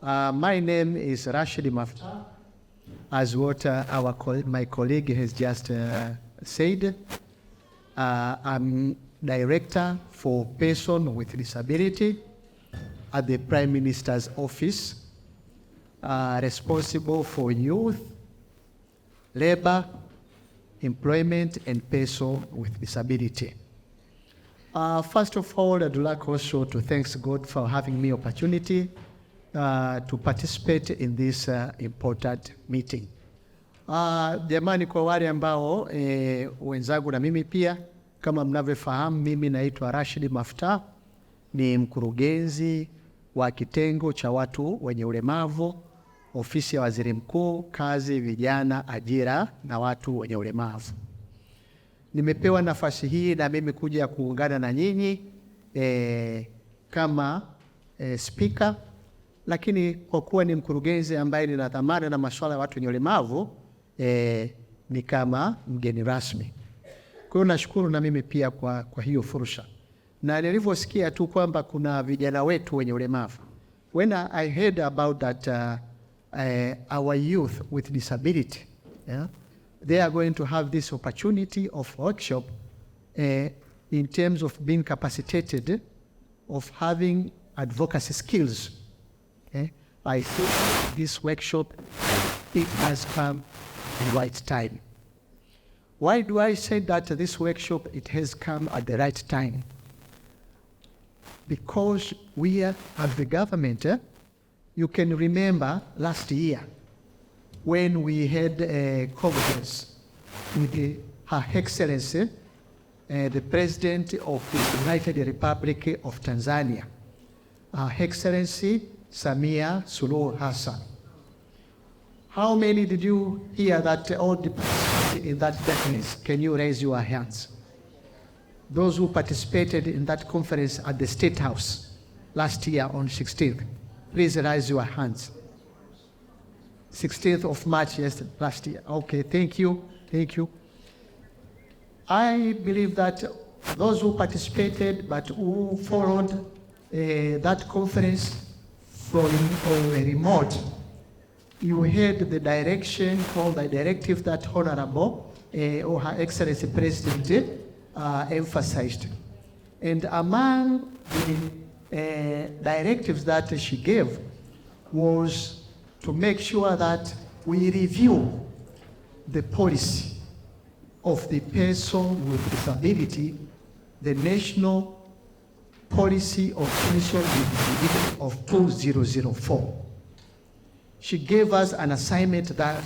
My name is Rasheed Maftah. As what my colleague has just said, I'm Director for Person with Disability at the Prime Minister's Office, responsible for youth, labor, employment, and person with disability. First of all, I'd like also to thank God for having me opportunity to participate in this important meeting. Jamani, kwa wale ambao wenzangu na mimi pia, kama mnavyofahamu, mimi naitwa Rasheed Maftah, ni mkurugenzi wa kitengo cha watu wenye ulemavu, ofisi ya Waziri Mkuu, kazi, vijana, ajira na watu wenye ulemavu. Nimepewa nafasi hii na mimi kuja kuungana na nyinyi kama speaker, lakini kwa kuwa ni mkurugenzi ambaye nina dhamana na masuala ya watu wenye ulemavu, ni kama mgeni rasmi. Kwa hiyo nashukuru na mimi pia kwa hiyo fursa. Na nilivyosikia tu kwamba kuna vijana wetu wenye ulemavu, when I heard about that our youth with disability, they are going to have this opportunity of workshop in terms of being capacitated, of having advocacy skills. I think this workshop, it has come at the right time. Why do I say that this workshop, it has come at the right time? Because we as the government, you can remember last year when we had a conference with Her Excellency, the President of the United Republic of Tanzania, Her Excellency Samia Suluhu Hassan. How many did you hear that all participated in that conference? Can you raise your hands? Those who participated in that conference at the State House last year on 16th, please raise your hands. 16th of March, yes, last year. Okay, thank you, thank you. I believe that those who participated but who followed that conference from a remote, you heard the direction or the directive that Honorable or Her Excellency President emphasized. And among the directives that she gave was to make sure that we review the policy of the person with disability, the national policy of person with disability of 2004. She gave us an assignment that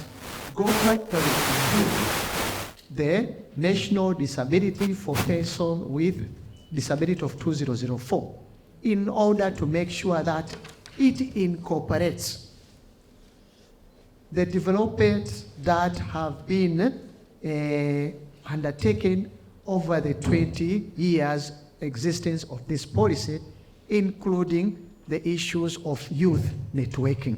government will review the National Disability for Person with Disability of 2004 in order to make sure that it incorporates the developments that have been undertaken over the 20 years existence of this policy, including the issues of youth networking.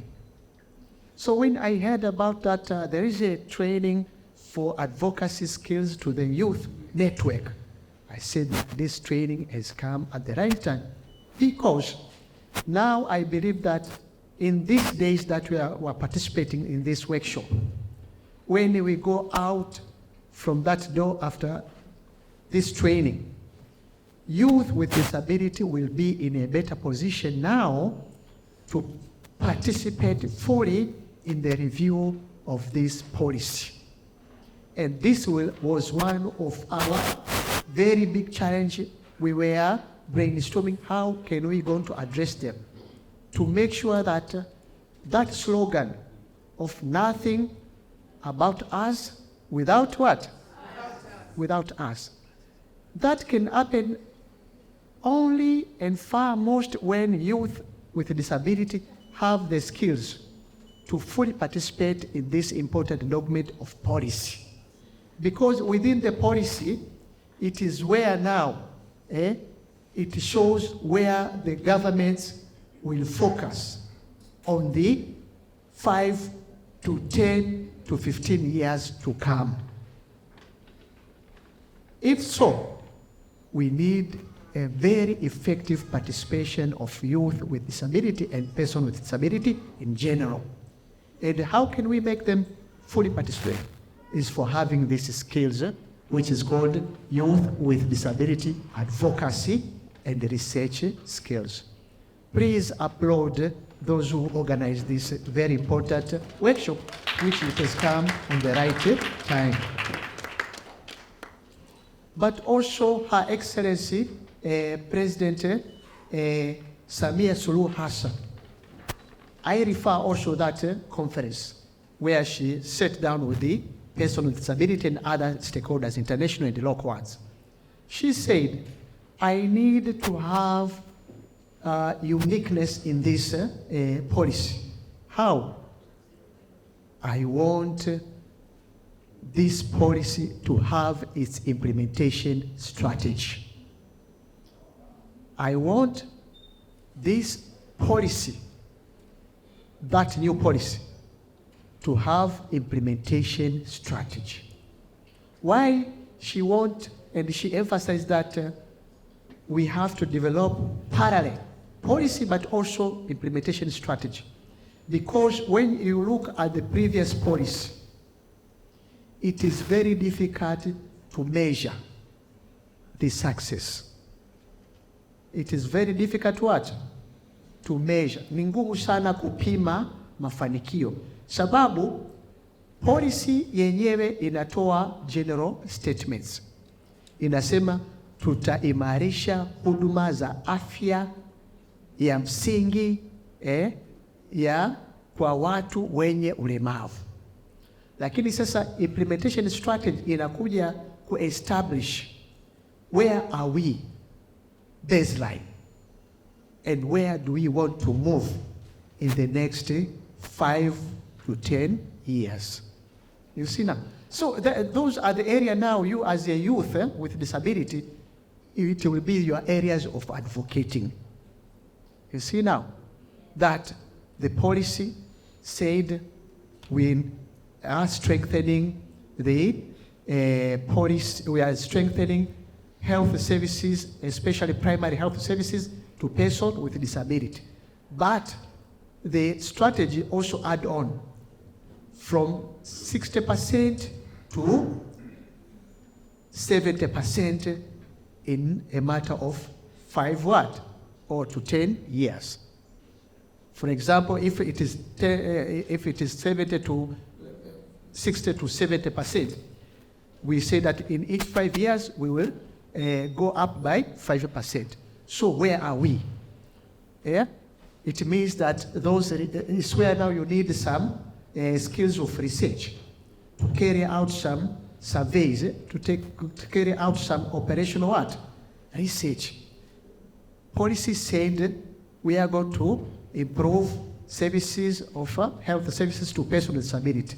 So when I heard about that, there is a training for advocacy skills to the youth network, I said this training has come at the right time, because now I believe that in these days that we are participating in this workshop, when we go out from that door after this training, youth with disability will be in a better position now to participate fully in the review of this policy. And this was one of our very big challenges. We were brainstorming how can we going to address them to make sure that that slogan of nothing about us without what? Without us. That can happen only and far most when youth with disability have the skills to fully participate in this important document of policy. Because within the policy, it is where now, it shows where the governments will focus on the 5 to 10 to 15 years to come. If so, we need a very effective participation of youth with disability and persons with disability in general. And how can we make them fully participate? Is for having these skills, which is called Youth with Disability Advocacy and Research Skills. Please applaud those who organized this very important workshop, which it has come on the right time. But also Her Excellency President Samia Suluhu Hassan. I refer also that conference where she sat down with the person with disability and other stakeholders, international and local ones. She said, I need to have uniqueness in this policy. How? I want this policy to have its implementation strategy. I want this policy, that new policy, to have implementation strategy. Why she want, and she emphasized that we have to develop parallel policy but also implementation strategy. Because when you look at the previous policy, it is very difficult to measure the success. It is very difficult what? To measure. Ni ngumu sana kupima mafanikio. Sababu policy yenyewe inatoa general statements. Inasema tutaimarisha huduma za afya ya msingi ya kwa watu wenye ulemavu. Lakini sasa implementation strategy inakuja ku-establish where are we baseline and where do we want to move in the next 5 to 10 years. You see now? So those are the area now you as a youth with disability, it will be your areas of advocating. You see now that the policy said we are strengthening the policy, we are strengthening health services, especially primary health services to persons with disability. But the strategy also add on from 60% to 70% in a matter of 5 or to 10 years. For example, if it is 60 to 70%, we say that in each 5 years we will go up by 5%. So where are we? Yeah? It means that those is where now you need some skills of research to carry out some surveys, to carry out some operational research. Policy said we are going to improve services of health services to persons with disability.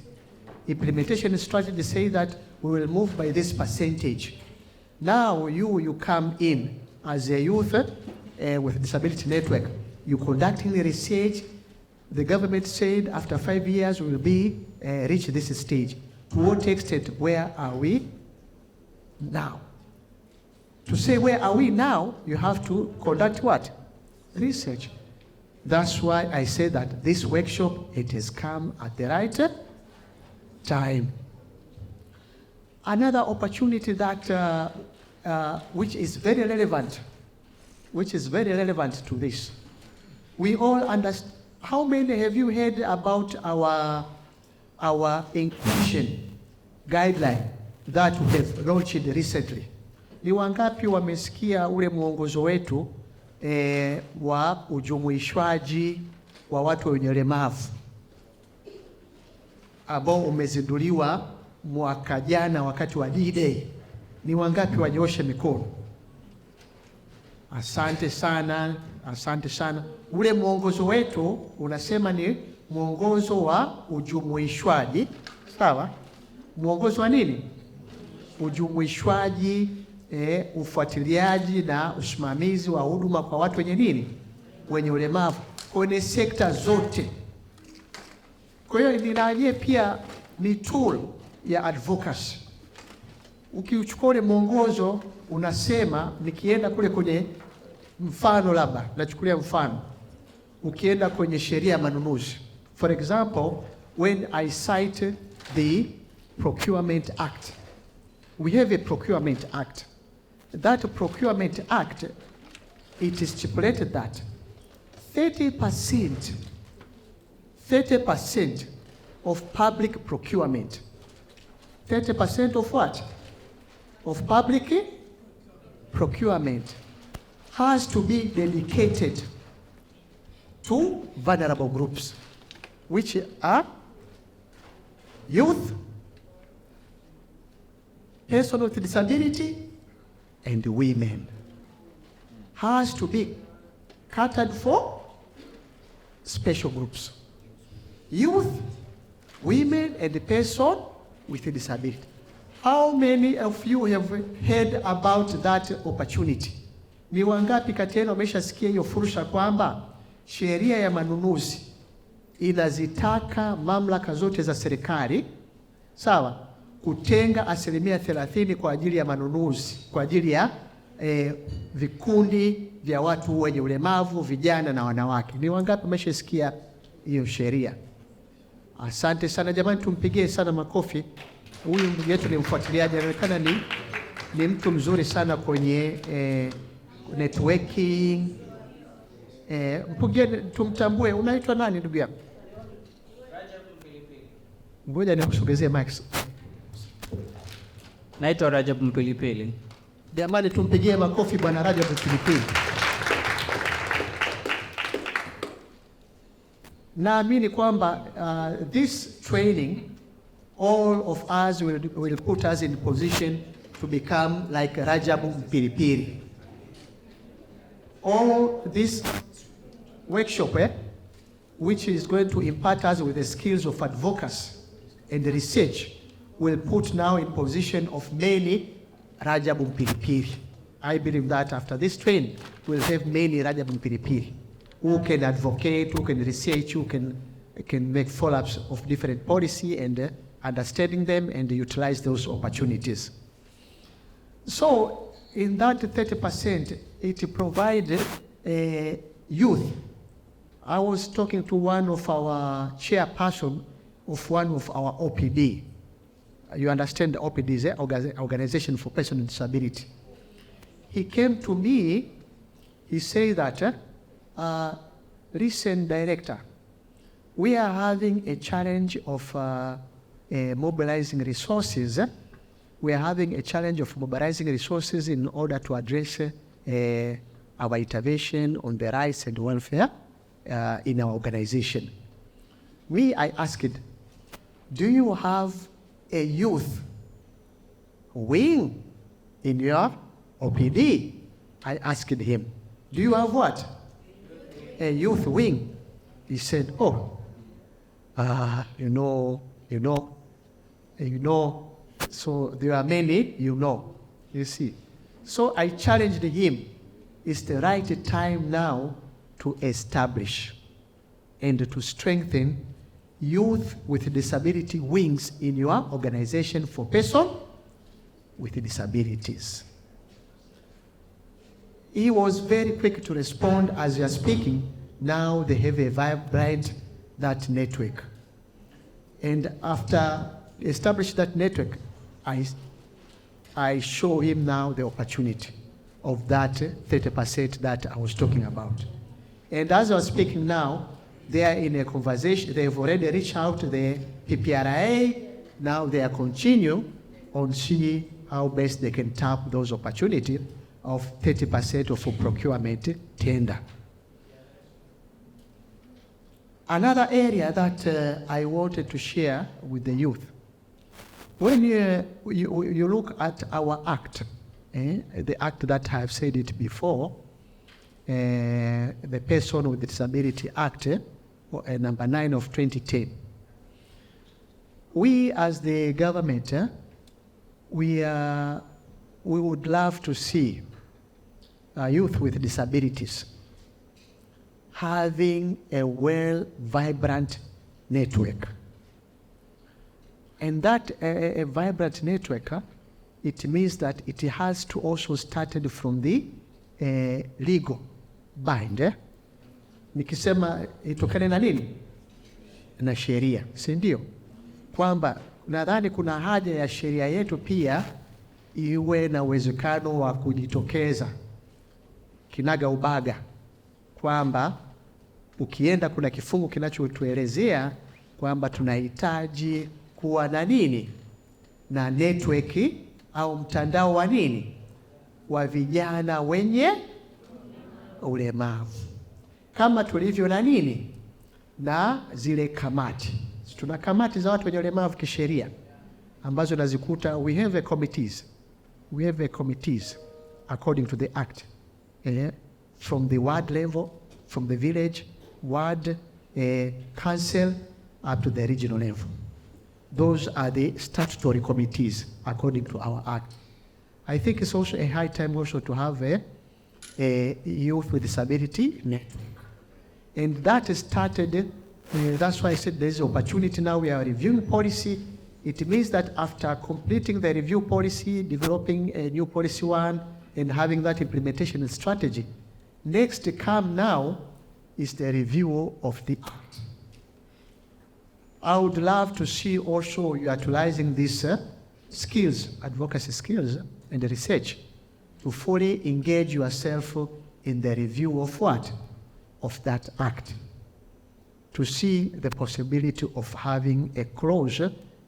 Implementation strategy say that we will move by this percentage. Now you come in as a youth with disability network. You conducting the research. The government said after 5 years we will be reach this stage. To what extent, where are we now? To say where are we now, you have to conduct what? Research. That's why I say that this workshop, it has come at the right time. Another opportunity that which is very relevant to this. We all understand. How many have you heard about our inclusion guideline that we have launched recently? Ni wangapi wamesikia ule mwongozo wetu wa ujumuishwaji wa watu wenye ulemavu ambao umezinduliwa mwaka jana wakati wa D-Day? Ni wangapi wanyooshe mikono? Asante sana, asante sana. Ule mwongozo wetu unasema ni mwongozo wa ujumuishwaji, sawa? Mwongozo wa nini? Ujumuishwaji, ufuatiliaji na usimamizi wa huduma kwa watu wenye nini? Wenye ulemavu kwenye sekta zote. Kwa hiyo ninaje pia ni tool ya advocacy. ukiuchukua ule mwongozo unasema, nikienda kule kwenye mfano, labda nachukulia mfano, ukienda kwenye sheria ya manunuzi, for example, when I cite the Procurement Act, we have a Procurement Act. That Procurement Act, it is stipulated that 30% of public procurement, 30% of what? Of public procurement has to be dedicated to vulnerable groups, which are youth, persons with disability, and women. Has to be catered for special groups. Youth, women, and persons with disability. How many of you have heard about that opportunity? Ni wangapi kati yenu wameshasikia hiyo fursa kwamba sheria ya manunuzi inazitaka mamlaka zote za serikali, sawa, kutenga 30% kwa ajili ya manunuzi, kwa ajili ya vikundi vya watu wenye ulemavu, vijana na wanawake. Ni wangapi wameshasikia hiyo sheria? Asante sana jamani, tumpigie sana makofi. Huyu ndugu yetu ni mfuatiliaji, anaonekana ni mtu mzuri sana kwenye networking. Mpigeni tumtambue. Unaitwa nani ndugu yangu? Ngoja nikusogezee mic. Naitwa Rajab Mpilipili. Jamani, tumpigie makofi bwana Rajab Mpilipili. Naamini kwamba this training, all of us will put us in position to become like Rajab Mpilipili. All this workshop, which is going to impart us with the skills of advocacy and research, will put now in position of many Rajab Mpilipili. I believe that after this training, we'll have many Rajab Mpilipili who can advocate, who can research, who can make follow-ups of different policy and understanding them and utilize those opportunities. So in that 30%, it provided youth. I was talking to one of our chairperson of one of our OPD. You understand the OPD is an Organization for Persons with Disability. He came to me, he said that, listen, director, we are having a challenge of mobilizing resources. We are having a challenge of mobilizing resources in order to address our intervention on the rights and welfare in our organization. I asked, do you have a youth wing in your OPD? I asked him, do you have what? A youth wing. He said, oh, you know, so there are many, you see. So I challenged him, it's the right time now to establish and to strengthen youth with disability wings in your organization for persons with disabilities. He was very quick to respond as you are speaking. Now they have a vibrant that network. And after establish that network, I show him now the opportunity of that 30% that I was talking about. And as I was speaking now, they are in a conversation. They've already reached out to the PPRA. Now they are continuing on see how best they can tap those opportunities of 30% of procurement tender. Another area that I wanted to share with the youth, when you look at our act, the act that I have said it before, the Person with Disability Act, number 9 of 2010. We as the government, we would love to see youth with disabilities having a vibrant network. And that a vibrant network it means that it has to also started from the legal bind. Nikisema itokane na nini? Na sheria, si ndio? Kwamba nadhani kuna haja ya sheria yetu pia iwe na uwezekano wa kujitokeza kinaga ubaga, kwamba ukienda kuna kifungu kinachotuelezea kwamba tunahitaji kuwa na nini, na network au mtandao wa nini, wa vijana wenye ulemavu, kama tulivyo na nini, na zile kamati. Tuna kamati za watu wenye ulemavu kisheria ambazo nazikuta, we have a committees according to the act, from the ward level, from the village, ward, council, up to the regional level. Those are the statutory committees according to our act. I think it's also a high time also to have a youth with disability network. And that started, that's why I said there's opportunity now. We are reviewing policy. It means that after completing the review policy, developing a new policy one, and having that implementation and strategy, next to come now is the review of the act. I would love to see also utilizing these skills, advocacy skills, and research to fully engage yourself in the review of what? Of that act. To see the possibility of having a clause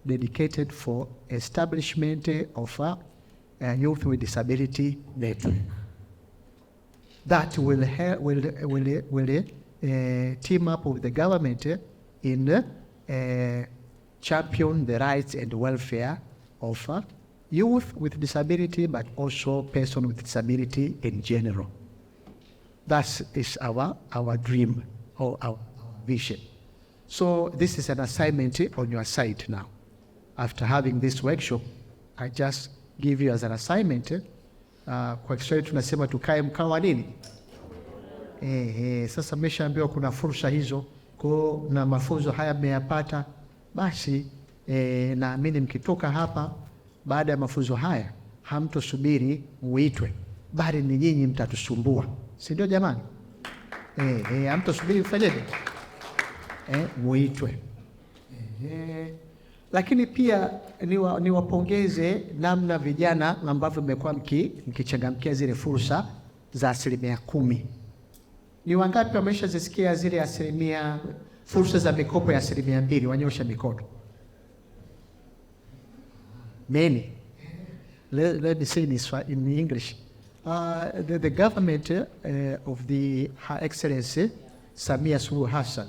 dedicated for establishment of a youth with disability network. That will team up with the government in champion the rights and welfare of youth with disability, but also person with disability in general. That is our dream or our vision. So this is an assignment on your side now. After having this workshop, I just give you as an assignment. Kwa Kiswahili tunasema tukae mkao wa nini? Sasa mmeshaambiwa kuna fursa hizo, kwa na mafunzo haya mmeyapata, basi naamini mkitoka hapa baada ya mafunzo haya hamtosubiri muitwe, bali ni nyinyi mtatusumbua, si ndio jamani? Hamtosubiri mfanyeje? Muitwe. Lakini pia niwapongeze namna vijana ambavyo mmekuwa mkichangamkia zile fursa za 10%. Ni wangapi wameshazisikia zile fursa za mikopo ya 2%? Wanyosha mikono. Many. Let me say this in English. The government of Her Excellency Samia Suluhu Hassan,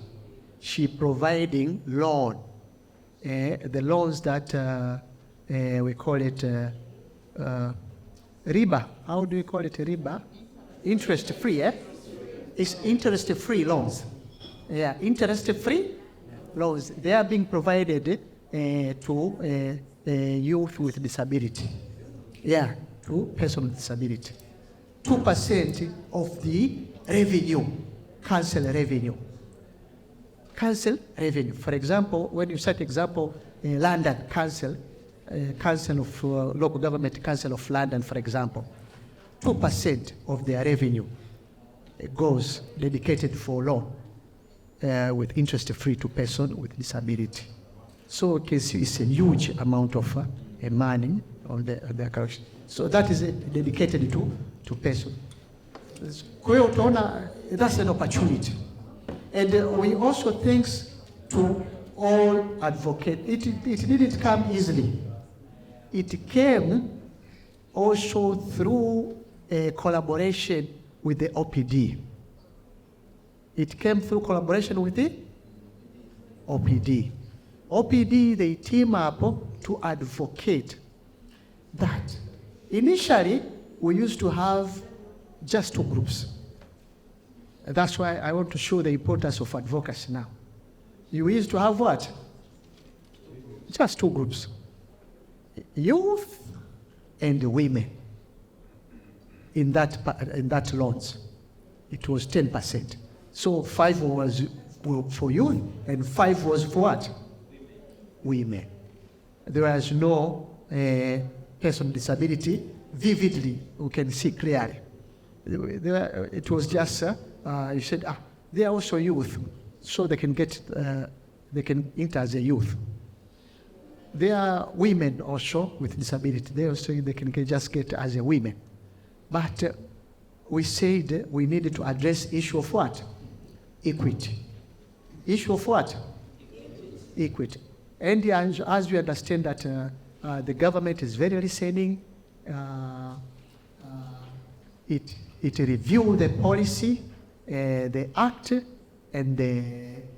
she providing loan. The loans that we call it riba. How do we call it riba? Interest-free, It's interest-free loans. Yeah, interest-free loans. They are being provided to youth with disability. Yeah, to person with disability. 2% of the revenue, council revenue. Council revenue. For example, when you cite example, London Council, Council of Local Government Council of London, for example, 2% of their revenue goes dedicated for loan with interest-free to person with disability. So it's a huge amount of money on the account. So that is dedicated to person. Kwa hiyo utaona that's an opportunity. And we also thanks to all advocates. It didn't come easily. It came also through a collaboration with the OPD. It came through collaboration with the OPD. OPD, they team up to advocate that. Initially, we used to have just 2 groups. That's why I want to show the importance of advocacy now. You used to have what? Just 2 groups. Youth and women. In that loans, it was 10%. So 5 was for youth and 5 was for what? Women. There was no person with disability vividly. We can see clearly. It was just, you said, they are also youth, so they can enter as a youth. There are women also with disability. They also they can just get as a women. But we said we needed to address issue of what? Equity. Issue of what? Equity. And as we understand that the government is very listening, it reviewed the policy, the act, and the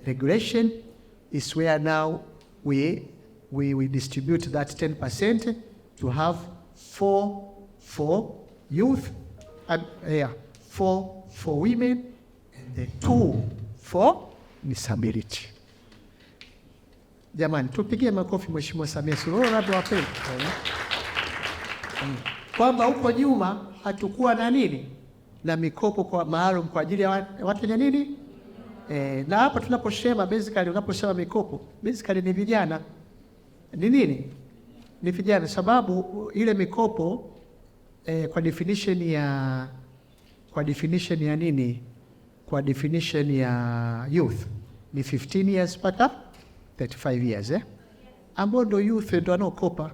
regulation is where now we distribute that 10% to have 4 for youth, 4 for women, and the 2 for disability. Jamani, tupigie makofi Mheshimiwa Samia Suluhu, labda wapende. Kwamba huko nyuma hatukuwa na nini? Na mikopo kwa maalum kwa ajili ya watu wenye nini? Na hapa tunaposema basically, unaposema mikopo, basically ni vijana. Ni nini? Ni vijana, sababu ile mikopo kwa definition ya nini? Kwa definition ya youth ni 15 years mpaka 35 years, ambao ndo youth ndo wanaokopa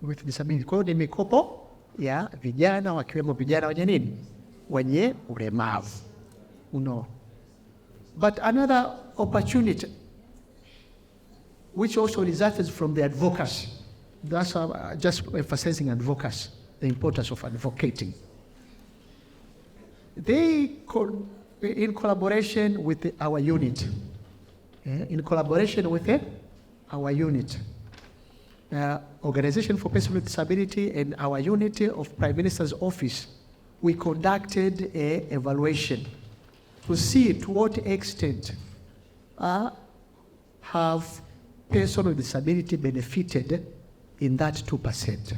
with disability. Kwa hiyo ni mikopo ya vijana, wakiwemo vijana wenye nini? Wenye ulemavu. But another opportunity which also resulted from the advocacy. That's just emphasizing advocacy, the importance of advocating. They, in collaboration with our unit, Organization for Persons with Disability and our unit of Prime Minister's Office, we conducted an evaluation to see to what extent have persons with disability benefited in that 2%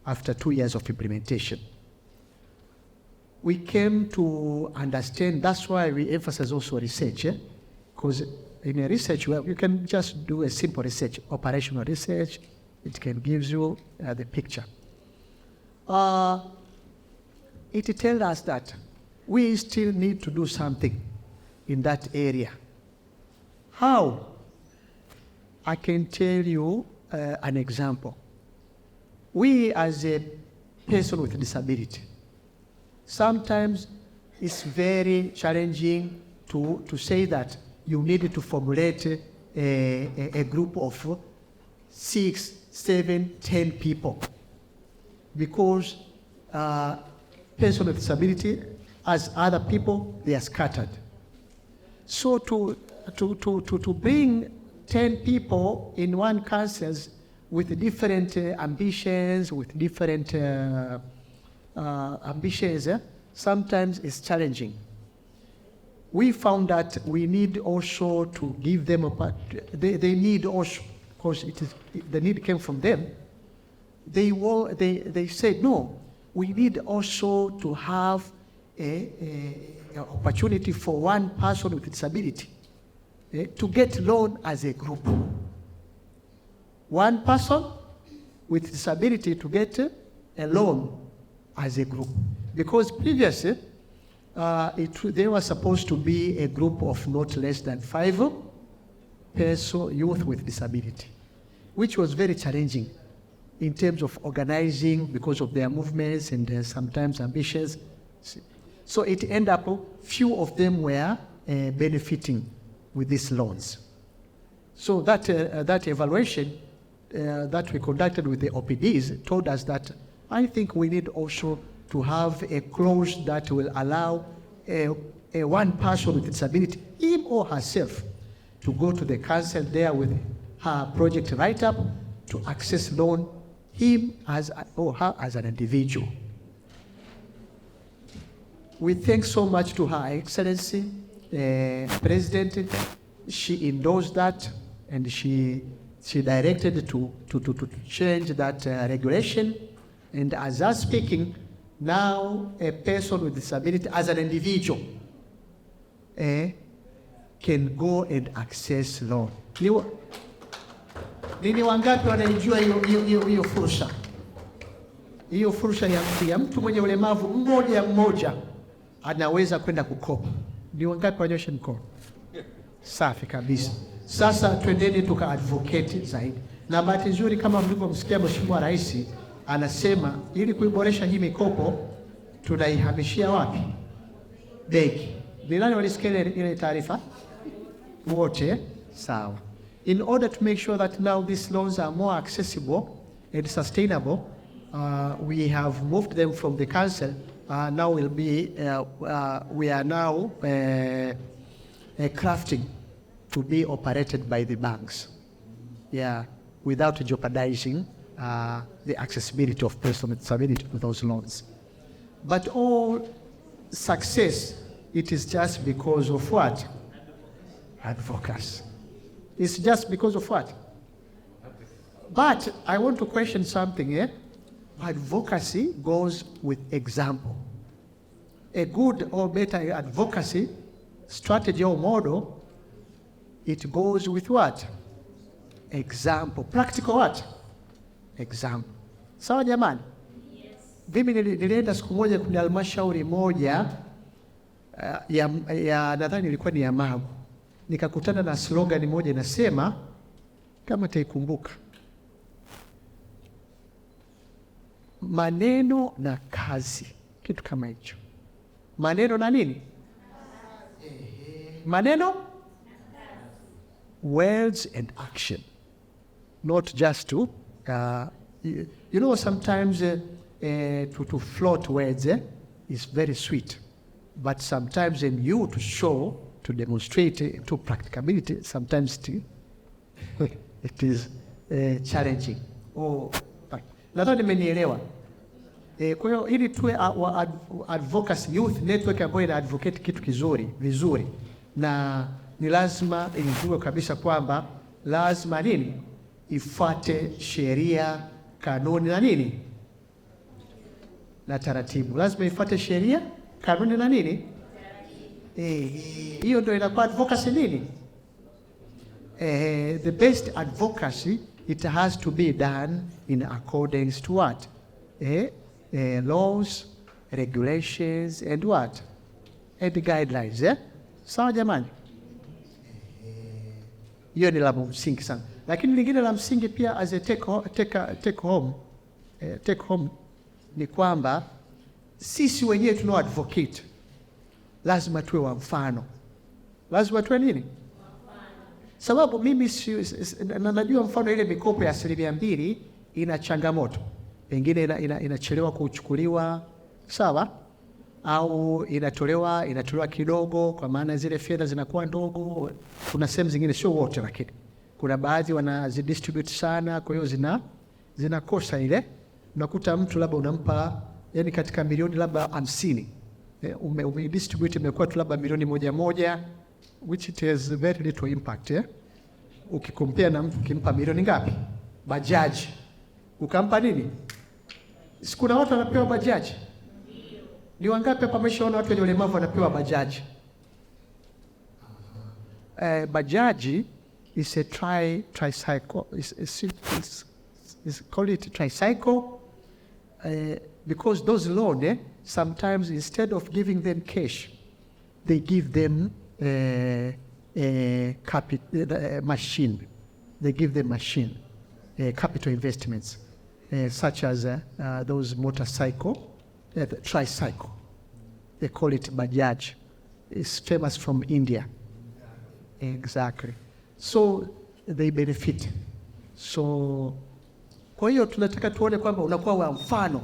after 2 years of implementation. We came to understand, that's why we emphasize also research, because in a research, you can just do a simple research, operational research, it can give you the picture. It tells us that we still need to do something in that area. How? I can tell you an example. We as a person with disability, sometimes it's very challenging to say that you need to formulate a group of 6, 7, 10 people, because persons with disability, as other people, they are scattered. So to bring 10 people in one council with different ambitions, sometimes it's challenging. We found that we need also to give them they need also, because the need came from them. They said, no, we need also to have an opportunity for one person with disability to get loan as a group. One person with disability to get a loan as a group. Because previously, they were supposed to be a group of not less than 5 persons, youth with disability, which was very challenging in terms of organizing because of their movements and sometimes ambitions. So it ended up, few of them were benefiting with these loans. So that evaluation that we conducted with the OPDs told us that I think we need also to have a clause that will allow a one person with disability, him or herself, to go to the council there with her project write-up to access loan, him or her as an individual. We thank so much to Her Excellency, President. She endorsed that, and she directed to change that regulation. And as I'm speaking, now a person with disability as an individual can go and access loan. Nini wangapi wanaijua hiyo fursa? hiyo fursa ya mtu mwenye ulemavu mmoja anaweza kwenda kukopa. Ni wangapi wanyoshe mkono? Safi kabisa. Sasa twendeni tuka-advocate zaidi. Na bahati nzuri kama mlivyomsikia Mheshimiwa Rais anasema ili kuiboresha hii mikopo tunaihamishia wapi? Benki. Ni nani walisikia ile taarifa? Wote? Sawa. In order to make sure that now these loans are more accessible and sustainable, we have moved them from the council. Now will be, we are now crafting to be operated by the banks, without jeopardizing the accessibility of persons with disability to those loans. But all success, it is just because of what? Advocacy. It's just because of what? But I want to question something here. Advocacy goes with example. A good or better advocacy strategy or model, it goes with what? Example. Practical what? Example. Sawa jamani? Yes. Mimi nilienda siku moja kwenye halmashauri moja ya nadhani ilikuwa ni ya Magu. Nikakutana na slogan moja inasema, kama taikumbuka, maneno na kazi, kitu kama hicho. Maneno na nini? Maneno? Words and action. Not just to, you know, sometimes to float words is very sweet. But sometimes in you to show, to demonstrate to practicability, sometimes it is challenging. Nadhani nimenielewa. Kwa hiyo ili tuwe advocacy youth network ambayo ina advocate kitu vizuri, na ni lazima ijue kabisa kwamba lazima nini? Ifuate sheria, kanuni na nini? Na taratibu. Lazima ifuate sheria, kanuni na nini? Hiyo ndio inakuwa advocacy nini? The best advocacy, it has to be done in accordance to what? Laws, regulations, and what? And the guidelines. Sawa jamani? Hiyo ni la msingi sana. Lakini lingine la msingi pia as a take home ni kwamba sisi wenyewe tunao advocate. Lazima tuwe wa mfano. Lazima tuwe nini? Sababu mimi najua mfano ile mikopo ya 2% ina changamoto. Pengine inachelewa kuchukuliwa, sawa? Au inatolewa kidogo kwa maana zile fedha zinakuwa ndogo. Kuna sehemu zingine, sio wote lakini kuna baadhi wanazidistribute sana, kwa hiyo zinakosa ile. Unakuta mtu labda unampa yani katika milioni labda 50, umedistribute imekuwa tu labda milioni moja, which it has very little impact. Ukikompea na mtu kimpa milioni ngapi? Bajaji. Ukampa nini? Sikuna watu wanapewa bajaji. Ni wangapi hapa mmeshaona watu wenye ulemavu wanapewa bajaji? Bajaji is a tricycle. Is call it tricycle because those loans sometimes instead of giving them cash, they give them machine. They give them machine, capital investments, such as those motorcycle, tricycle. They call it Bajaj. It's famous from India. Exactly. So they benefit. So kwa hiyo tunataka tuone kwamba unakuwa wa mfano,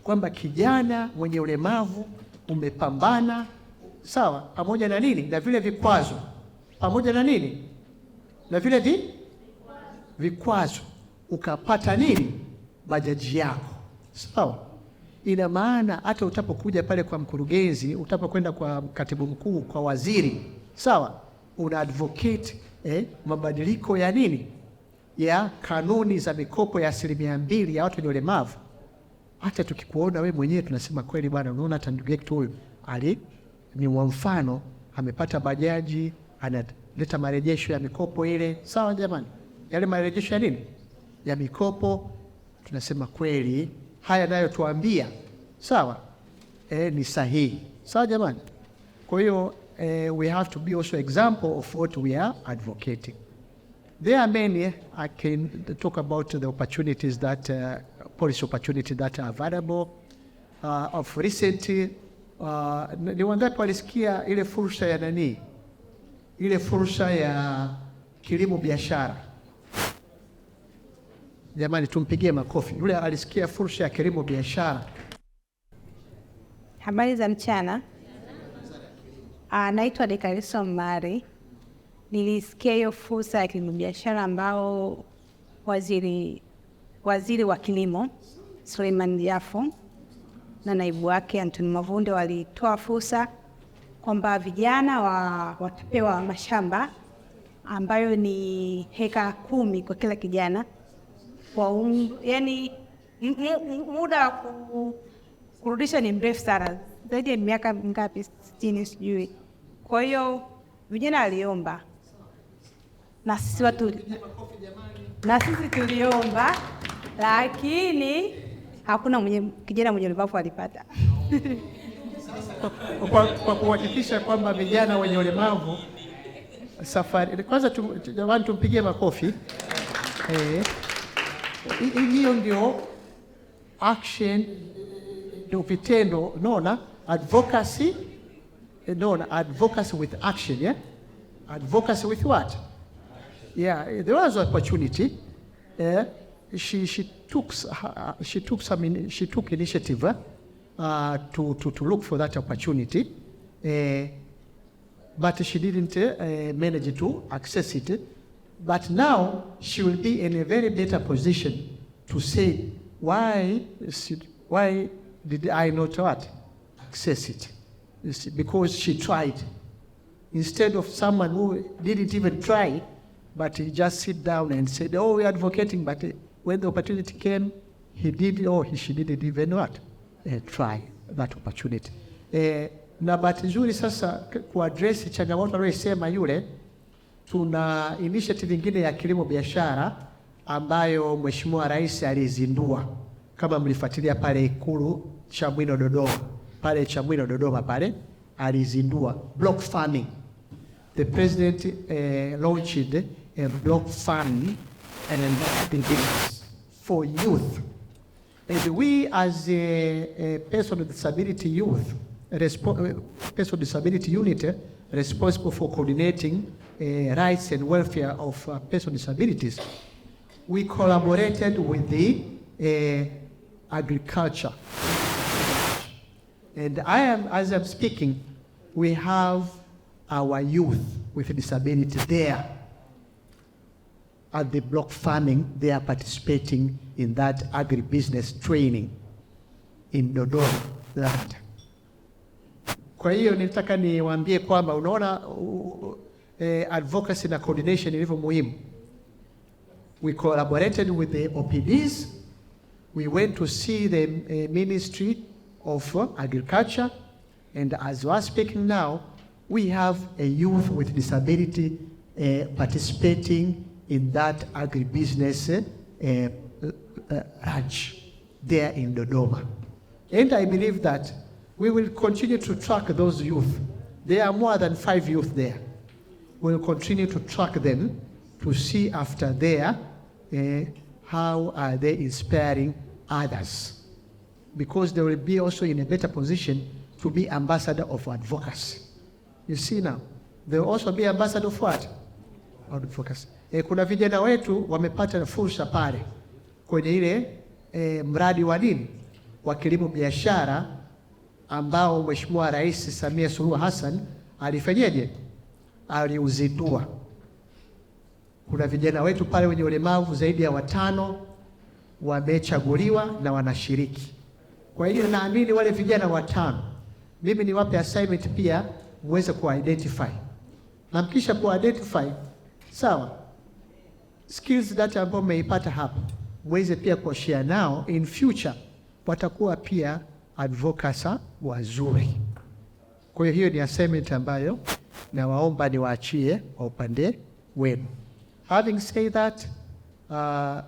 kwamba kijana mwenye ulemavu umepambana, sawa, pamoja na nini? Na vile vikwazo. Pamoja na nini? Na vile vikwazo. Ukapata nini? Bajaji yako. Sawa? Ina maana hata utapokuja pale kwa mkurugenzi, utapokwenda kwa katibu mkuu, kwa waziri, sawa, una advocate mabadiliko ya nini? Ya kanuni za mikopo ya 2% ya watu wenye ulemavu. Hata tukikuona we mwenyewe tunasema kweli bwana, unaona hata ndugu yetu huyu ni wa mfano, amepata bajaji, analeta marejesho ya mikopo ile. Sawa jamani? Yale marejesho ya nini? Ya mikopo, tunasema kweli haya nayo tuambia, sawa, ni sahihi. Sawa jamani? Kwa hiyo we have to be also example of what we are advocating. There are many, I can talk about the opportunities that, policy opportunities that are available. Of recent, ni wangapi walisikia ile fursa ya nani? Ile fursa ya kilimo biashara. Jamani tumpigie makofi. Yule alisikia fursa ya kilimo biashara. Habari za mchana. Naitwa Dekariso Mari. Nilisikia hiyo fursa ya kilimo biashara ambao waziri wa kilimo Suleiman Jafo na naibu wake Antoni Mavunde walitoa fursa kwamba vijana watapewa mashamba ambayo ni heka 10 kwa kila kijana. Kwa yani muda kurudisha ni mrefu sana, zaidi ya miaka mingapi, 60 sijui. Kwa hiyo vijana aliomba na sisi tuliomba, lakini hakuna kijana mwenye ulemavu alipata. Kwa kuhakikisha kwamba vijana wenye ulemavu safari, kwanza jamani tumpigie makofi. Hiyo ndio action, ndio vitendo, naona advocacy, naona advocacy with action, yeah? Advocacy with what? Yeah, there was an opportunity. She took initiative to look for that opportunity, but she didn't manage to access it. But now she will be in a very better position to say, why did I not access it? Because she tried. Instead of someone who didn't even try, but he just sit down and said, oh, we're advocating, but when the opportunity came, he did, or she didn't even try that opportunity. Na bahati nzuri sasa kuaddress changamoto aliyosema yule, tuna initiative nyingine ya kilimo biashara ambayo Mheshimiwa Rais alizindua, kama mlifuatilia pale Ikulu Chamwino Dodoma pale alizindua block farming. The president launched a block farming and for youth. And we as a person with disability youth, person with disability unit responsible for coordinating rights and welfare of person with disabilities, we collaborated with the agriculture. And as I'm speaking, we have our youth with disability there at the block farming. They are participating in that agribusiness training in Dodoma. Kwa hiyo nitaka niwaambie kwamba unaona advocacy na coordination ilivyo muhimu. We collaborated with the OPDs. We went to see the Ministry of Agriculture, and as we are speaking now, we have a youth with disability participating in that agribusiness ranch there in Dodoma. And I believe that we will continue to track those youth. There are more than 5 youth there. We will continue to track them to see after there how are they inspiring others, because they will be also in a better position to be ambassador of advocacy. You see now, they will also be ambassador of what? Advocacy. Kuna vijana wetu wamepata fursa pale kwenye ile mradi wa nini wa kilimo biashara ambao Mheshimiwa Rais Samia Suluhu Hassan alifanyaje? Aliuzindua. Kuna vijana wetu pale wenye ulemavu zaidi ya 5 wamechaguliwa na wanashiriki. Kwa hiyo naamini wale vijana 5, mimi niwape assignment pia muweze ku-identify. Na mkisha ku-identify, sawa, skills data ambayo mmeipata hapa, muweze pia kushare nao in future, watakuwa pia advocacy wazuri. Kwa hiyo ni assignment ambayo na waomba niwaachie kwa upande wenu. Having said that,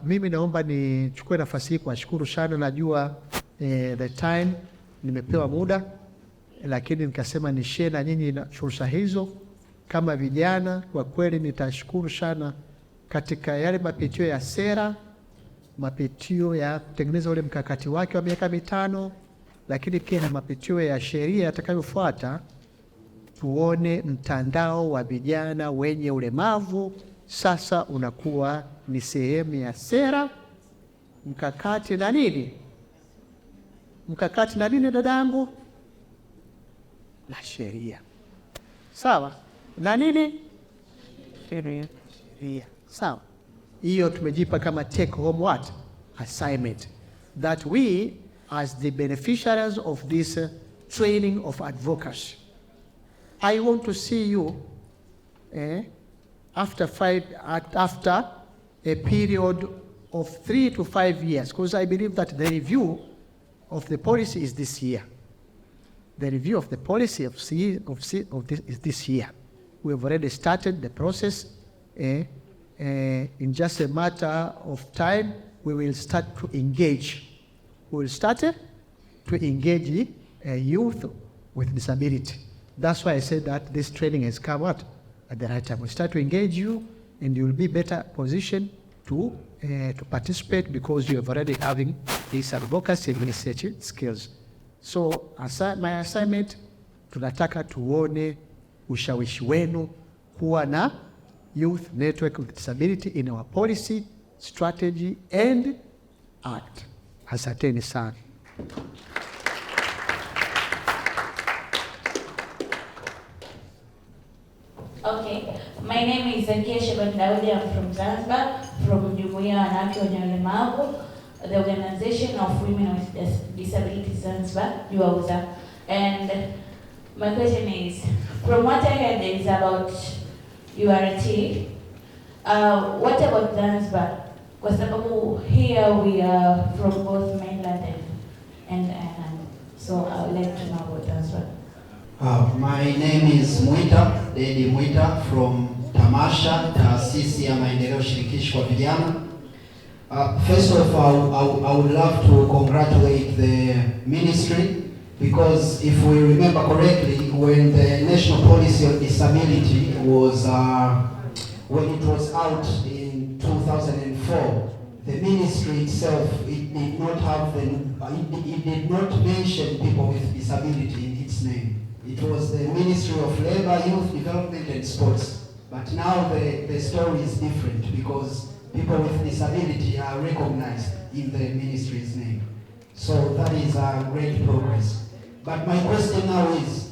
mimi naomba nichukue nafasi hii kuwashukuru sana. Najua the time nimepewa muda, lakini nikasema ni share na nyinyi na fursa hizo kama vijana. Kwa kweli nitashukuru sana katika yale mapitio ya sera, mapitio ya kutengeneza ule mkakati wake wa miaka 5, lakini pia na mapitio ya sheria yatakayofuata. Tuone mtandao wa vijana wenye ulemavu sasa unakuwa ni sehemu ya sera, mkakati na nini? Mkakati na nini dadangu? Na sheria. Sawa? Na nini? Sheria. Sawa. Hiyo tumejipa kama take home what? Assignment. That we as the beneficiaries of this training of advocacy, I want to see you after a period of 3 to 5 years, because I believe that the review of the policy is this year. The review of the policy of this is this year. We have already started the process. In just a matter of time, we will start to engage. We will start to engage youth with disability. That's why I said that this training has come out at the right time. We start to engage you, and you will be better positioned to participate because you have already having these advocacy and research skills. So my assignment, tunataka tuone ushawishi wenu kuwa na youth network with disability in our policy, strategy and act. Asanteni sana. Okay, my name is Zakia Shaban Daudi. I'm from Zanzibar, from Ruvuma and Kigoma, the Organization of Women with Disabilities Zanzibar, UAWZA. And my question is, from what I heard is about URT, what about Zanzibar? Kwa sababu here we are from both mainland and island. So I would like to know about Zanzibar. My name is Mwita, Dedi Mwita from Tamasha, Taasisi ya Maendeleo Shirikishi kwa Vijana. First of all, I would love to congratulate the ministry, because if we remember correctly, when the National Policy on Disability was, when it was out in 2004, the ministry itself, it did not have it did not mention people with disability in its name. It was the Ministry of Labor, Youth Development and Sports. But now the story is different, because people with disability are recognized in the ministry's name. So that is a great progress. But my question now is,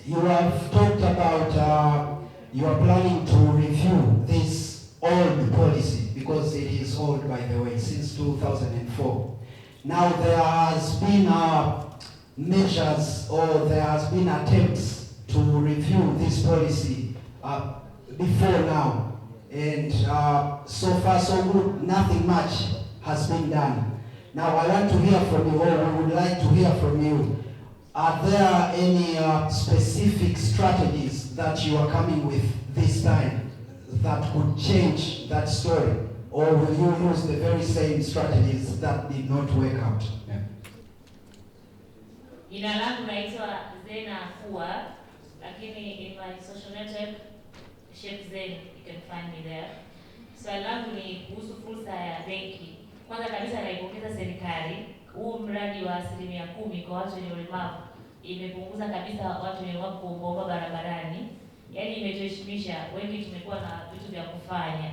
you have talked about you are planning to review this old policy, because it is old, by the way, since 2004. Now there has been measures, or there has been attempts to review this policy before now, and so far so good, nothing much has been done. Now I want to hear from you, or we would like to hear from you, are there any specific strategies that you are coming with this time that could change that story, or will you use the very same strategies that did not work out? Jina langu naitwa Zena Fua, lakini in my social network, Chef Zen, you can find me there. Swali langu ni kuhusu fursa ya benki. Kwanza kabisa naipongeza serikali, huu mradi wa 10% kwa watu wenye ulemavu imepunguza kabisa watu wenye ulemavu kuomba barabarani. Yaani imetuheshimisha, wengi tumekuwa na vitu vya kufanya.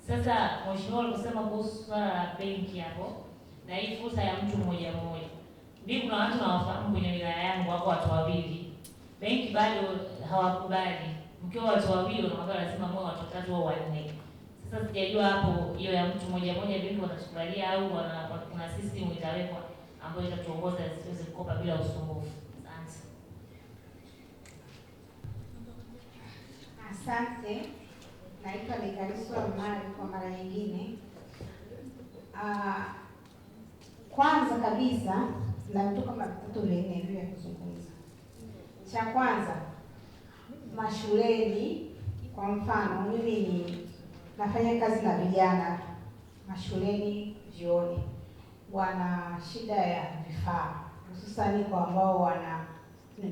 Sasa mheshimiwa aliposema kuhusu swala la benki hapo, na hii fursa ya mtu mmoja mmoja. Mimi kuna watu nawafahamu kwenye wilaya yangu, wako watu wawili. Benki bado hawakubali. Mkiwa watu wawili unaomba lazima mwe watu 3 au 4. Sasa sijajua hapo hiyo ya mtu mmoja mmoja benki watatukubalia, au kuna system itawekwa ambayo itatuongoza siweze kukopa bila usumbufu. Asante. Naitwa Nikaliswa Mari kwa mara nyingine. Kwanza kabisa na vitu kama 3 vya kuzungumza. Cha kwanza, mashuleni, kwa mfano mimi nafanya kazi na vijana mashuleni jioni. wana shida ya vifaa, hususani kwa ambao wana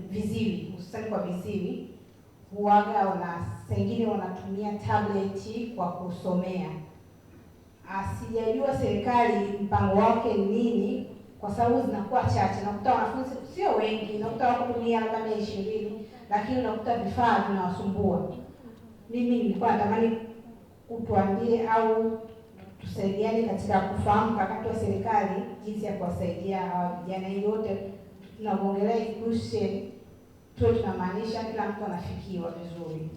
viziwi, hususani kwa viziwi, huaga sengine wanatumia tableti kwa kusomea. Sijajua serikali mpango wake ni nini, kwa sababu zinakuwa chache. Nakuta wanafunzi sio wengi, nakuta wako kutumia labda 20, lakini unakuta vifaa vinawasumbua. Mimi nilikuwa natamani utuambie au tusaidiane katika kufahamu mkakati wa serikali jinsi ya kuwasaidia hawa vijana. Ili wote tunaongelea inclusion tuwe tunamaanisha kila mtu anafikiwa vizuri.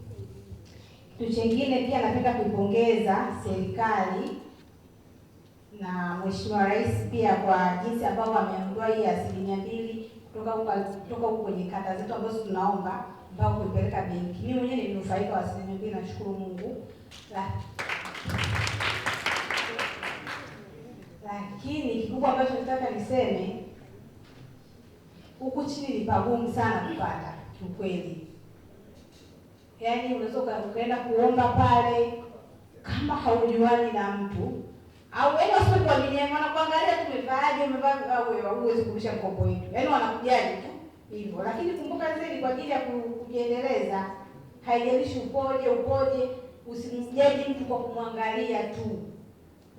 Kitu chengine pia napenda kuipongeza serikali na Mheshimiwa Rais pia kwa jinsi ambavyo ameondoa hii 2% kutoka huko kwenye kata zetu ambazo tunaomba mpaka kuipeleka benki. Mimi mwenyewe nimenufaika wa 2%, nashukuru Mungu. Lakini kikubwa ambacho nataka niseme, huku chini ni pagumu sana kupata kiukweli. Yaani unaweza ukaenda kuomba pale kama haujuani na mtu au wasipo kuaminia, wanakuangalia tu umevaaje, umevaa au huwezi kurudisha mkopo wetu. Yaani wanakujaji tu hivyo. Lakini kumbuka zile kwa ajili ya kujiendeleza, haijalishi upoje, usimjaji mtu kwa kumwangalia tu.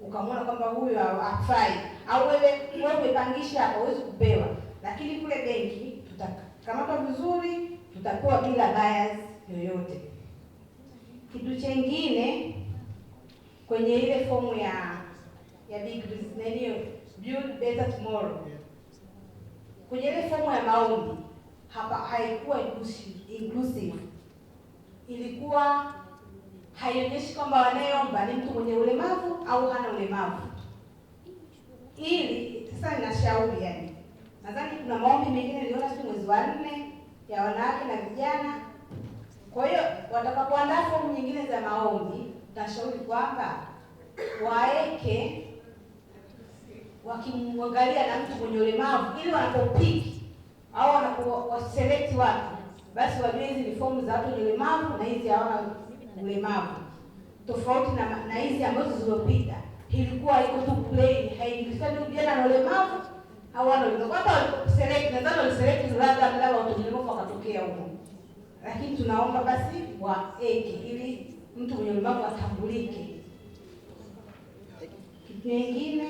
Ukamwona kwamba huyu hafai au wewe umepangisha hapo huwezi kupewa. Lakini kule benki tutakamata vizuri, tutapewa bila bias yoyote. Kitu chengine kwenye ile fomu ya big build better tomorrow, kwenye ile fomu ya maombi hapa haikuwa inclusive. Ilikuwa haionyeshi kwamba wanayeomba ni mtu mwenye ulemavu au hana ulemavu. Ili sasa ninashauri, yani nadhani kuna maombi mengine niliona siku mwezi wa 4 ya wanawake na vijana. Kwa hiyo watakapoandaa fomu nyingine za maombi, nashauri kwamba waeke wakimwangalia na mtu mwenye ulemavu, ili wanapopiki au wanaposelect watu, basi wajue hizi ni fomu za watu wenye ulemavu na hizi hawana ulemavu. Tofauti na hizi ambazo zilizopita, ilikuwa iko tu plain, haijulikani vijana na ulemavu au wana ulemavu. Hata select nadhani waliselect labda watu wenye ulemavu wakatokea huko. Lakini tunaomba basi waeke ili mtu mwenye ulemavu atambulike. Kitu kingine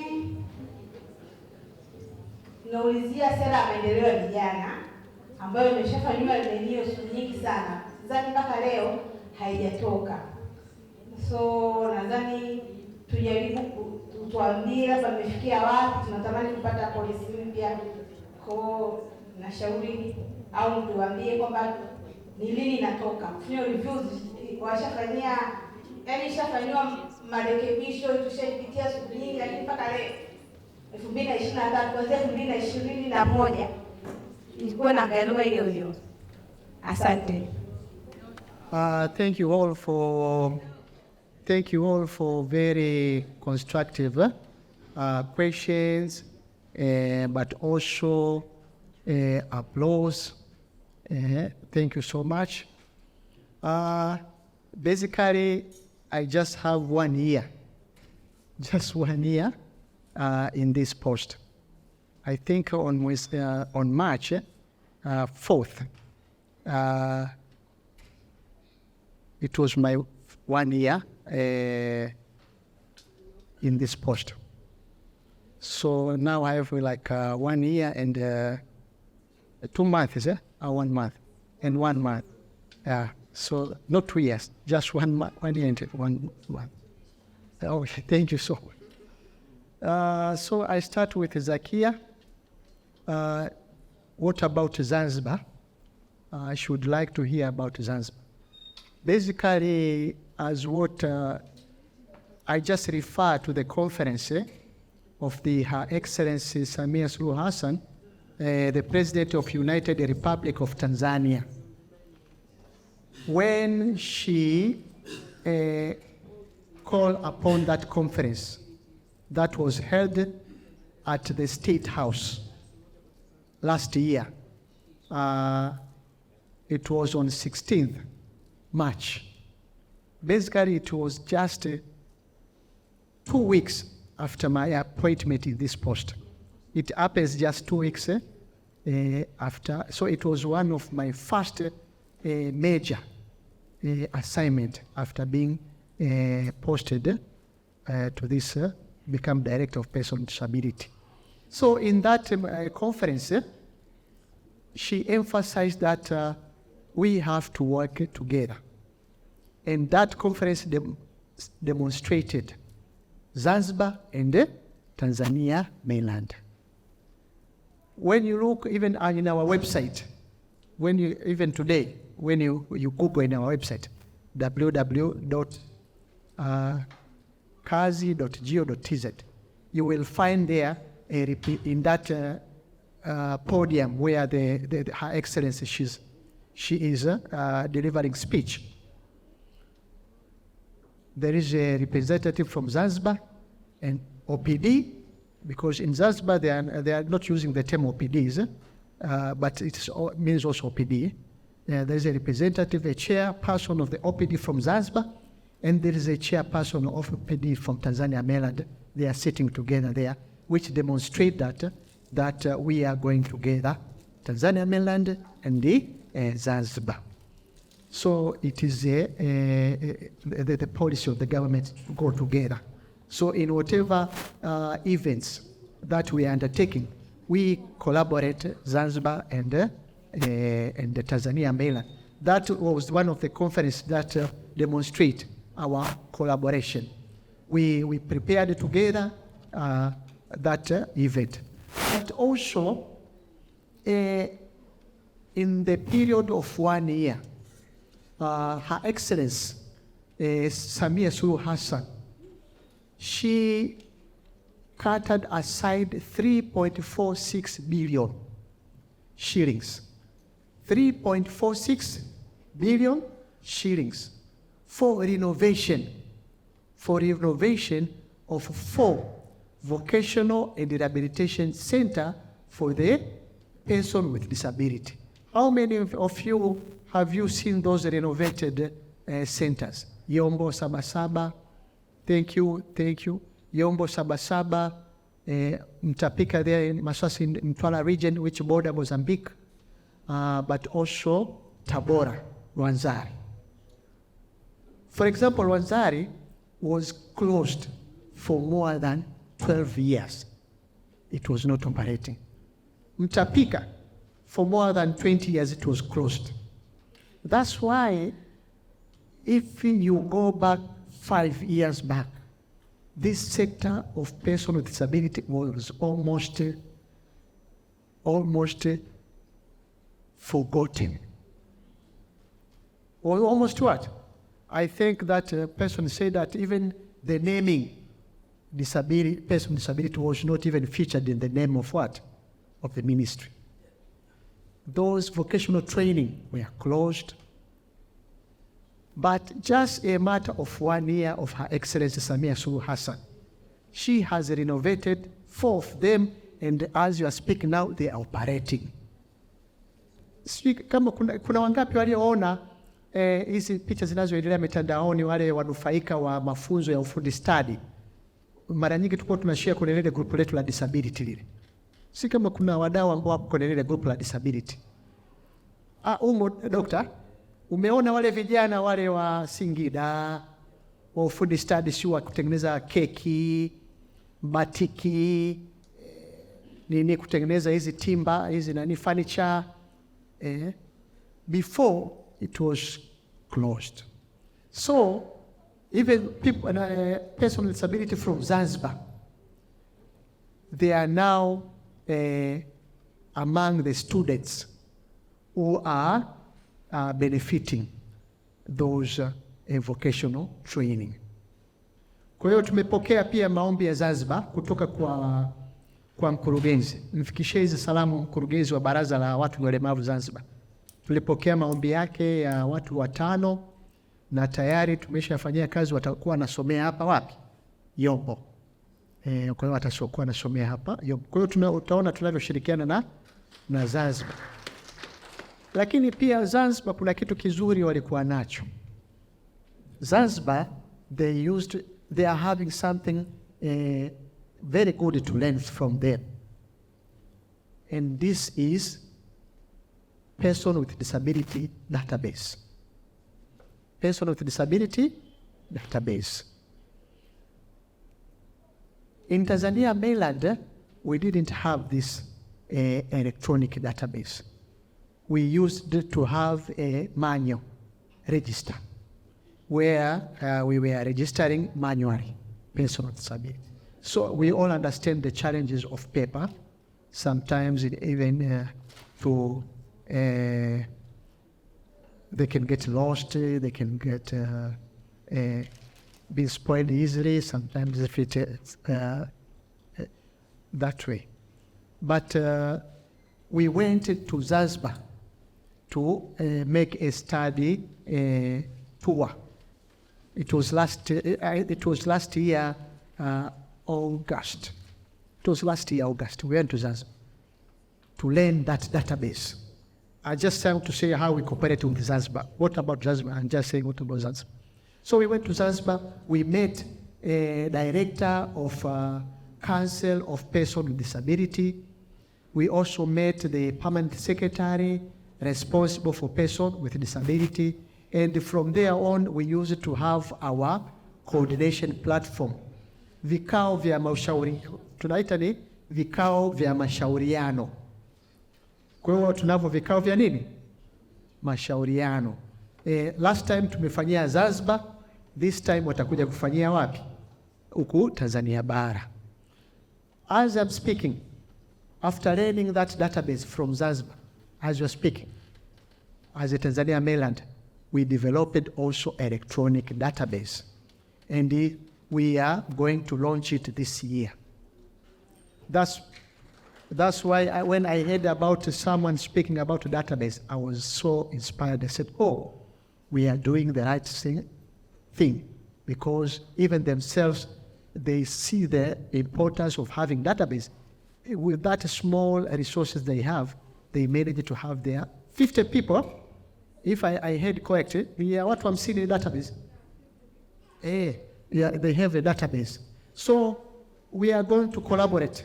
tunaulizia sera ya maendeleo ya vijana ambayo imeshafanywa redio siku nyingi sana. Nadhani mpaka leo haijatoka. So nadhani tujaribu tuambie labda imefikia wapi, tunatamani kupata policy mpya. Kwa nashauri au tuambie kwamba ni lini inatoka. Kufanya reviews washafanyia, yani ishafanywa marekebisho, tushaipitia siku nyingi, lakini mpaka leo 2023 kuanzia 2021 ilikuwa na gharama hiyo hiyo. Asante. Thank you all for very constructive questions, but also applause. Thank you so much. Basically, I just have 1 year, in this post. I think on March 4th, it was my 1 year in this post. So now I have like 1 year and 2 months, 1 month and 1 month. So not 2 years, just 1 month, 1 year and 1 month. Okay, thank you so much. So I start with Zakia. What about Zanzibar? I should like to hear about Zanzibar. Basically, as what I just refer to the conference of Her Excellency Samia Suluhu Hassan, the President of United Republic of Tanzania, when she called upon that conference that was held at the State House last year. It was on 16th March. Basically, it was just 2 weeks after my appointment in this post. It happens just 2 weeks after. So it was one of my first major assignment after being posted to this become Director of Person with Disability. So in that conference, she emphasized that we have to work together. And that conference demonstrated Zanzibar and Tanzania mainland. When you look even in our website, even today, when you Google in our website, www.kazi.go.tz, you will find there in that podium where Her Excellency she is delivering speech. There is a representative from Zanzibar and OPD, because in Zanzibar they are not using the term OPDs, but it means also OPD. There is a representative, a chairperson of the OPD from Zanzibar, and there is a chairperson of OPD from Tanzania mainland. They are sitting together there, which demonstrate that we are going together, Tanzania mainland and the Zanzibar. So it is the policy of the government to go together. So in whatever events that we are undertaking, we collaborate Zanzibar and the Tanzania mainland. That was one of the conferences that demonstrate our collaboration. We prepared together that event. But also, in the period of 1 year, Her Excellency Samia Suluhu Hassan, she carted aside 3.46 billion shillings. 3.46 billion shillings for renovation of 4 vocational and rehabilitation centers for the person with disability. How many of you have you seen those renovated centers? Yombo, Sabasaba, thank you. Yombo, Sabasaba, Mtapika there in Masasi in Mtwara region, which border Mozambique, but also Tabora, Rwanzari. For example, Rwanzari was closed for more than 12 years. It was not operating. Mtapika, for more than 20 years, it was closed. That's why, if you go back 5 years back, this sector of person with disability was almost forgotten. Or almost what? I think that a person said that even the naming person with disability was not even featured in the name of what? Of the ministry. Those vocational training were closed. But just a matter of 1 year of Her Excellency Samia Suluhu Hassan, she has renovated 4 of them, and as you are speaking now, they are operating. Kama kuna wangapi walioona hizi picha zinazoendelea mitandaoni, wale wanufaika wa mafunzo ya ufundi stadi? Mara nyingi tulikuwa tunashare kwenye ile group letu la disability lile. Si kama kuna wadau ambao wako kwenye ile group la disability. Dokta, umeona wale vijana wale wa Singida wa ufundi stadi, si wa kutengeneza keki, batiki, kutengeneza hizi timba, hizi furniture. Before it was closed. So even people, person with disability from Zanzibar, they are now among the students who are benefiting those vocational training. Kwa hiyo tumepokea pia maombi ya Zanzibar kutoka kwa mkurugenzi. Nifikishie hizi salamu mkurugenzi wa Baraza la Watu wenye Ulemavu Zanzibar. Tulipokea maombi yake ya watu 5 na tayari tumeshafanyia kazi, watakuwa nasomea hapa wapi? Yombo. Kwa hiyo watakuwa nasomea hapa Yombo. Kwa hiyo utaona tunavyoshirikiana na Zanzibar. Lakini pia Zanzibar kuna kitu kizuri walikuwa nacho. Zanzibar they are having something very good to learn from them. And this is Person with Disability Database. Person with Disability Database. In Tanzania mainland, we didn't have this electronic database. We used to have a manual register where we were registering manually person with disability. So we all understand the challenges of paper. Sometimes it even they can get lost, they can get be spoiled easily, sometimes if it that way. But we went to Zanzibar to make a study tour. It was last year, August. It was last year, August. We went to Zanzibar to learn that database. I just want to say how we cooperated with Zanzibar. What about Zanzibar? I'm just saying what about Zanzibar. So we went to Zanzibar. We met a director of Council of Persons with Disability. We also met the permanent secretary responsible for persons with disability. And from there on, we used to have our coordination platform. Vikao vya mashauri, tunaita ni vikao vya mashauriano. Kwa hiyo tunavyo vikao vya nini? Mashauriano. Last time tumefanyia Zanzibar, this time watakuja kufanyia wapi? Huku Tanzania bara. As I'm speaking, after learning that database from Zanzibar, as you're speaking, as a Tanzania mainland, we developed also electronic database. And we are going to launch it this year. That's why when I heard about someone speaking about a database, I was so inspired. I said, oh, we are doing the right thing. Because even themselves, they see the importance of having database. With that small resources they have, they managed to have their 50 people. If I heard correctly, yeah, what I'm seeing in the database. Yeah, they have a database. So we are going to collaborate.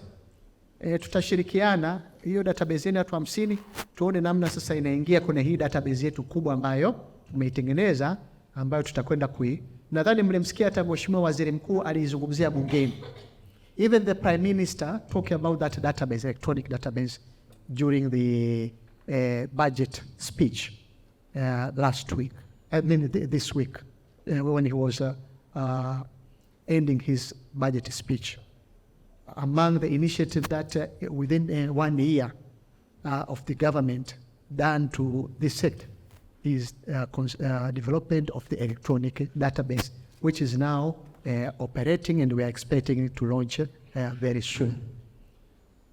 Tutashirikiana hiyo database yetu watu 50 tuone namna sasa inaingia kwenye hii database yetu kubwa ambayo tumeitengeneza ambayo tutakwenda nadhani mlimsikia hata Mheshimiwa Waziri Mkuu alizungumzia bungeni. Even the Prime Minister talking about that database, electronic database, during the budget speech last week, this week, when he was ending his budget speech. Among the initiatives that within 1 year of the government done to this sector is development of the electronic database, which is now operating, and we are expecting it to launch very soon.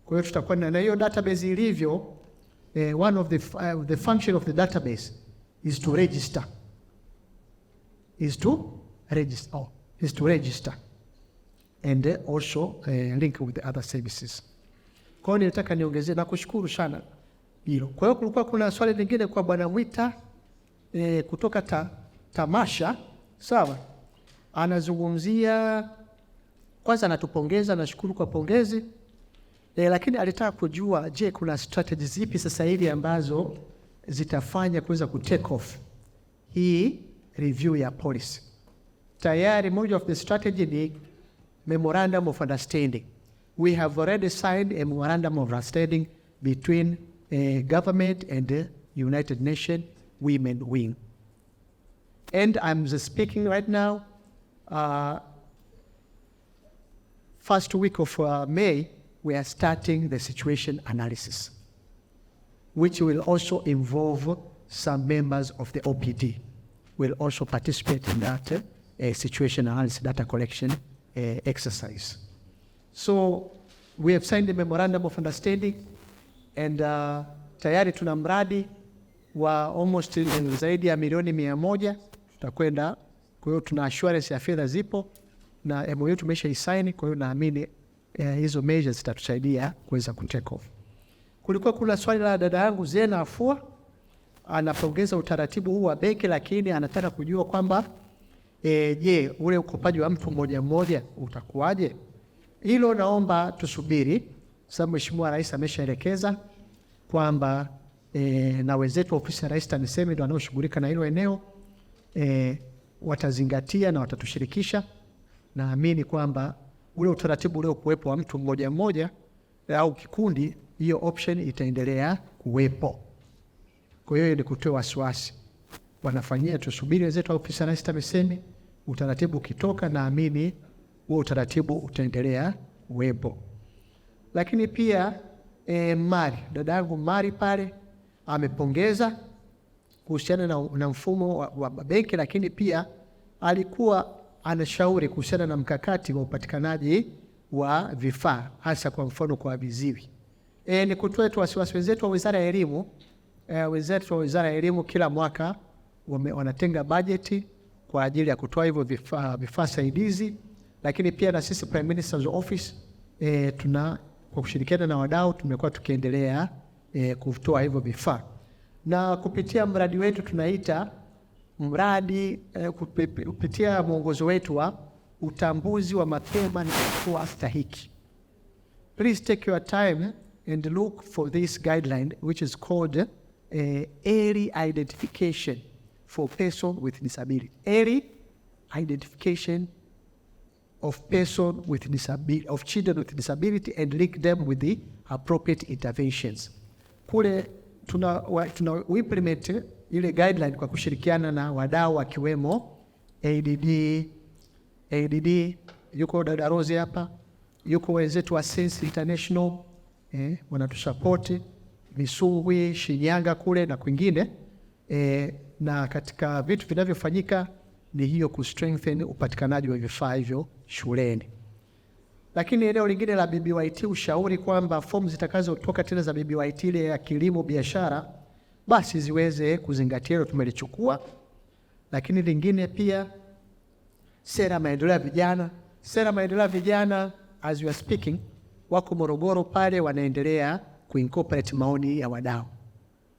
Kwa hiyo tutakuwa na hiyo database ilivyo, one of the function of the database is to register. And also link with the other services. Kwa hiyo nilitaka niongezee na kushukuru sana hilo. Kwa hiyo kulikuwa kuna swali lingine kwa Bwana Mwita kutoka Tamasha, sawa? Anazungumzia, kwanza anatupongeza, nashukuru kwa pongezi. Lakini alitaka kujua, je, kuna strategies zipi sasa hivi ambazo zitafanya kuweza take off hii review ya policy. Tayari moja of the strategy ni Memorandum of Understanding. We have already signed a Memorandum of Understanding between government and the United Nations Women Wing. And I'm speaking right now, first week of May, we are starting the situation analysis, which will also involve some members of the OPD, will also participate in that situation analysis data collection exercise. So we have signed the Memorandum of Understanding, and tayari tuna mradi wa almost zaidi ya milioni 100 tutakwenda. Kwa hiyo tuna assurance ya fedha zipo na MOU tumesha isaini. Kwa hiyo naamini hizo measures zitatusaidia kuweza take off. Kulikuwa kuna swali la dada yangu Zena Afua, anapongeza utaratibu huu wa benki, lakini anataka kujua kwamba je, ule ukopaji wa mtu mmoja mmoja utakuwaje? hilo naomba tusubiri, sababu Mheshimiwa Rais ameshaelekeza kwamba na wenzetu wa ofisi ya Rais TAMISEMI ndio wanaoshughulika na hilo eneo, watazingatia na watatushirikisha. Naamini kwamba ule utaratibu ule kuwepo wa mtu mmoja mmoja au kikundi, hiyo option itaendelea kuwepo. Kwa hiyo ni kutoa wasiwasi, wanafanyia, tusubiri wenzetu wa ofisi ya Rais TAMISEMI, utaratibu ukitoka naamini huo utaratibu utaendelea kuwepo. Lakini pia Mari, dada yangu Mari pale amepongeza kuhusiana na mfumo wa benki, lakini pia alikuwa anashauri kuhusiana na mkakati wa upatikanaji wa vifaa hasa kwa mfano kwa viziwi. Ni kutoa tu wasiwasi, wenzetu wa Wizara ya Elimu, wenzetu wa Wizara ya Elimu kila mwaka wanatenga bajeti kwa ajili ya kutoa hivyo vifaa saidizi, lakini pia na sisi Prime Minister's Office kwa kushirikiana na wadau tumekuwa tukiendelea kutoa hivyo vifaa, na kupitia mradi wetu tunaita mradi kupitia mwongozo wetu wa utambuzi wa mapema na hatua stahiki. Please take your time and look for this guideline which is called early identification for person with disability. Early identification of person with disability, of children with disability, and link them with the appropriate interventions. Kule tuna implement ile guideline kwa kushirikiana na wadau akiwemo ADD, yuko dada Rose hapa, yuko wenzetu wa Sense International, wanatusupport Songwe, Shinyanga kule na kwingine, na katika vitu vinavyofanyika ni hiyo ku-strengthen upatikanaji wa vifaa hivyo shuleni. Lakini eneo lingine la BBYT, ushauri kwamba fomu zitakazotoka tena za BBYT ile ya kilimo biashara basi ziweze kuzingatia hilo, tumelichukua. Lakini lingine pia sera maendeleo ya vijana. Sera maendeleo ya vijana as we are speaking wako Morogoro pale, wanaendelea kuincorporate maoni ya wadau.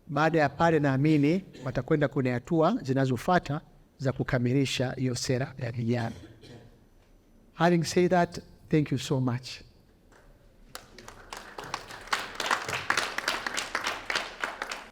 Baada ya pale naamini watakwenda kwenye hatua zinazofuata za kukamilisha hiyo sera ya vijana. Having said that, thank you so much.